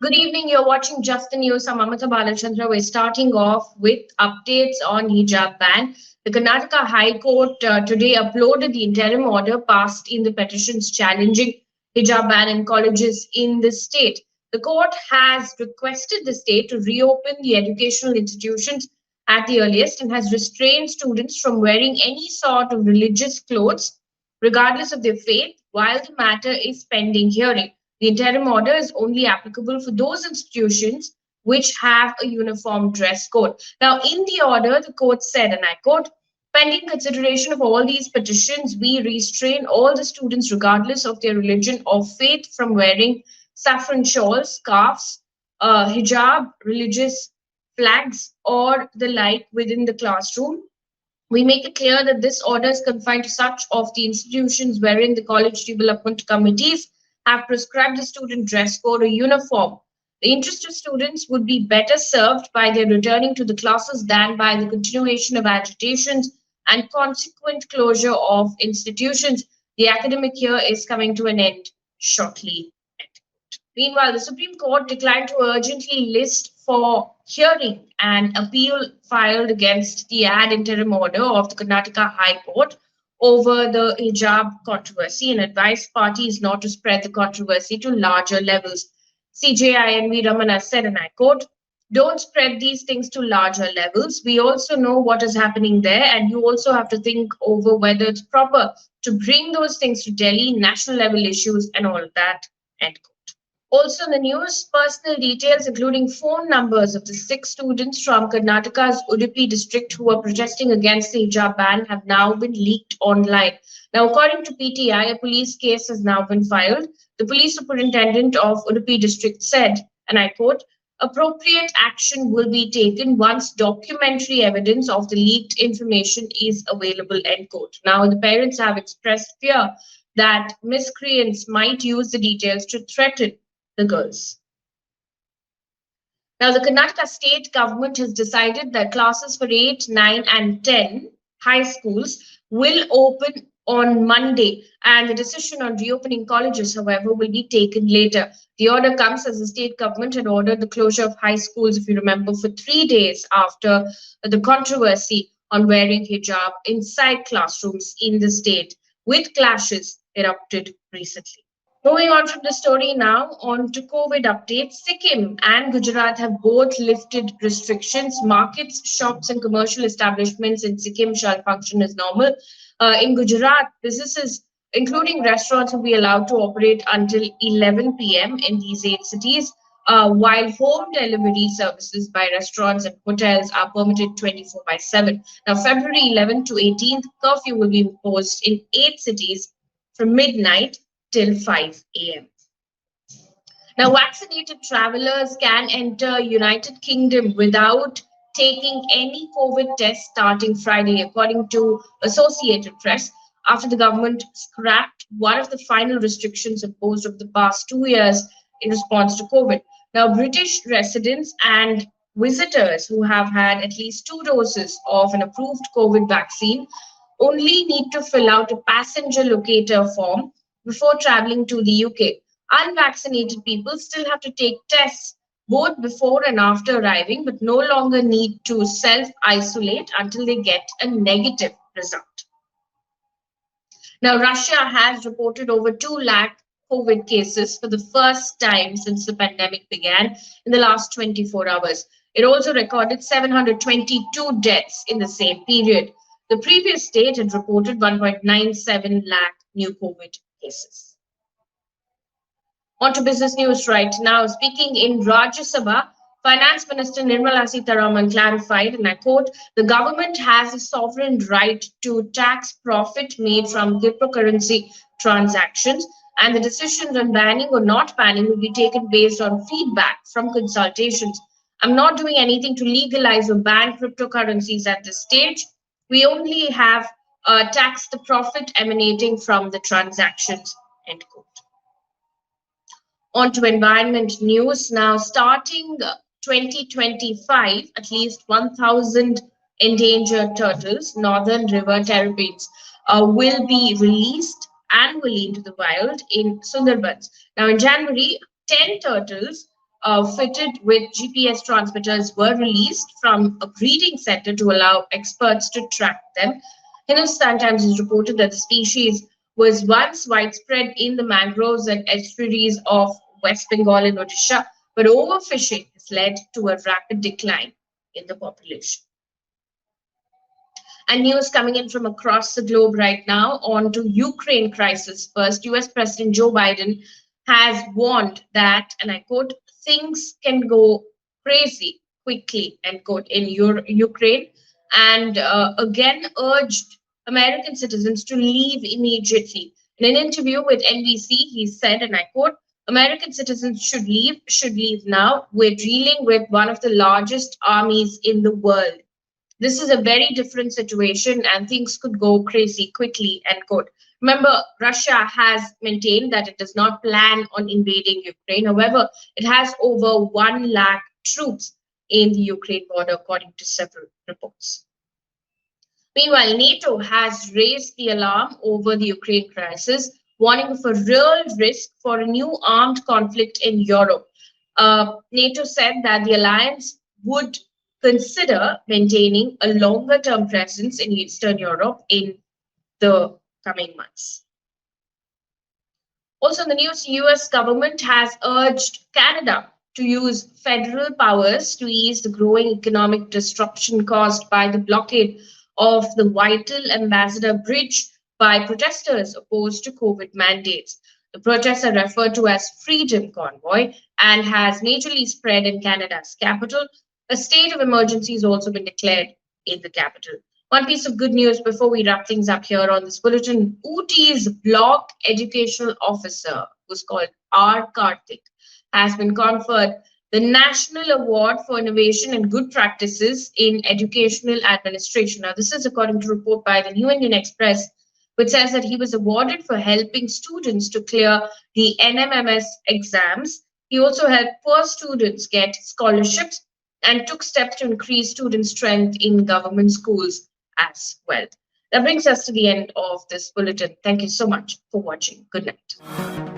Good evening. You're watching Just the News. I'm Amita Balachandra. We're starting off with updates on hijab ban. The Karnataka High Court today uploaded the interim order passed in the petitions challenging hijab ban in colleges in the state. The court has requested the state to reopen the educational institutions at the earliest and has restrained students from wearing any sort of religious clothes, regardless of their faith, while the matter is pending hearing. The interim order is only applicable for those institutions which have a uniform dress code. Now, in the order, the court said, and I quote, pending consideration of all these petitions, we restrain all the students, regardless of their religion or faith, from wearing saffron shawls, scarves, hijab, religious flags, or the like within the classroom. We make it clear that this order is confined to such of the institutions wherein the college development committees have prescribed the student dress code or uniform. The interest of students would be better served by their returning to the classes than by the continuation of agitations and consequent closure of institutions. The academic year is coming to an end shortly. Meanwhile, the Supreme Court declined to urgently list for hearing an appeal filed against the ad interim order of the Karnataka High Court over the hijab controversy and advised parties not to spread the controversy to larger levels. CJI and V. Ramana said, and I quote, don't spread these things to larger levels. We also know what is happening there, and you also have to think over whether it's proper to bring those things to Delhi, national level issues, and all of that. End quote. Also in the news, personal details including phone numbers of the 6 students from Karnataka's Ooty district who were protesting against the hijab ban have now been leaked online. Now, according to PTI, a police case has now been filed. The police superintendent of Ooty district said, and I quote, appropriate action will be taken once documentary evidence of the leaked information is available, end quote. Now, the parents have expressed fear that miscreants might use the details to threaten the girls. Now, the Karnataka state government has decided that classes for 8, 9, and 10 high schools will open on Monday, and the decision on reopening colleges, however, will be taken later. The order comes as the state government had ordered the closure of high schools, if you remember, for 3 days after the controversy on wearing hijab inside classrooms in the state, with clashes erupted recently. Moving on from the story now, on to COVID updates. Sikkim and Gujarat have both lifted restrictions. Markets, shops, and commercial establishments in Sikkim shall function as normal. In Gujarat, businesses, including restaurants, will be allowed to operate until 11 p.m. in these 8 cities, while home delivery services by restaurants and hotels are permitted 24/7. Now, February 11th to 18th, curfew will be imposed in 8 cities from midnight till 5 a.m. Now, vaccinated travelers can enter United Kingdom without taking any COVID test starting Friday, according to Associated Press, after the government scrapped one of the final restrictions imposed over the past 2 years in response to COVID. Now, British residents and visitors who have had at least 2 doses of an approved COVID vaccine only need to fill out a passenger locator form before traveling to the UK. Unvaccinated people still have to take tests both before and after arriving, but no longer need to self-isolate until they get a negative result. Now, Russia has reported over 2 lakh COVID cases for the first time since the pandemic began in the last 24 hours. It also recorded 722 deaths in the same period. The previous state had reported 1.97 lakh new COVID cases. On to business news right now. Speaking in Rajya Sabha, Finance Minister Nirmala Sitharaman clarified, and I quote, the government has a sovereign right to tax profit made from cryptocurrency transactions, and the decisions on banning or not banning will be taken based on feedback from consultations. I'm not doing anything to legalize or ban cryptocurrencies at this stage. We only have taxed the profit emanating from the transactions, end quote. On to environment news now. Starting 2025, at least 1,000 endangered turtles, northern river terrapins, will be released annually into the wild in Sunderbans. Now, in January, 10 turtles fitted with GPS transmitters were released from a breeding center to allow experts to track them. Hindustan Times has reported that the species was once widespread in the mangroves and estuaries of West Bengal and Odisha, but overfishing has led to a rapid decline in the population. And news coming in from across the globe right now on to Ukraine crisis. First, US President Joe Biden has warned that, and I quote, things can go crazy quickly, end quote, in Ukraine, and again urged American citizens to leave immediately. In an interview with NBC, he said, and I quote, American citizens should leave now. We're dealing with one of the largest armies in the world. This is a very different situation and things could go crazy quickly, end quote. Remember, Russia has maintained that it does not plan on invading Ukraine. However, it has over 1 lakh troops in the Ukraine border, according to several reports. Meanwhile, NATO has raised the alarm over the Ukraine crisis, warning of a real risk for a new armed conflict in Europe. NATO said that the alliance would consider maintaining a longer-term presence in Eastern Europe in the coming months. Also in the news, the US government has urged Canada to use federal powers to ease the growing economic disruption caused by the blockade of the vital Ambassador Bridge by protesters opposed to COVID mandates. The protests are referred to as Freedom Convoy and has majorly spread in Canada's capital. A state of emergency has also been declared in the capital. One piece of good news before we wrap things up here on this bulletin. Ooty's block educational officer, who's called R. Karthik, has been conferred the National Award for Innovation and Good Practices in Educational Administration. Now, this is according to a report by the New Indian Express, which says that he was awarded for helping students to clear the NMMS exams. He also helped poor students get scholarships and took steps to increase student strength in government schools as well. That brings us to the end of this bulletin. Thank you so much for watching. Good night.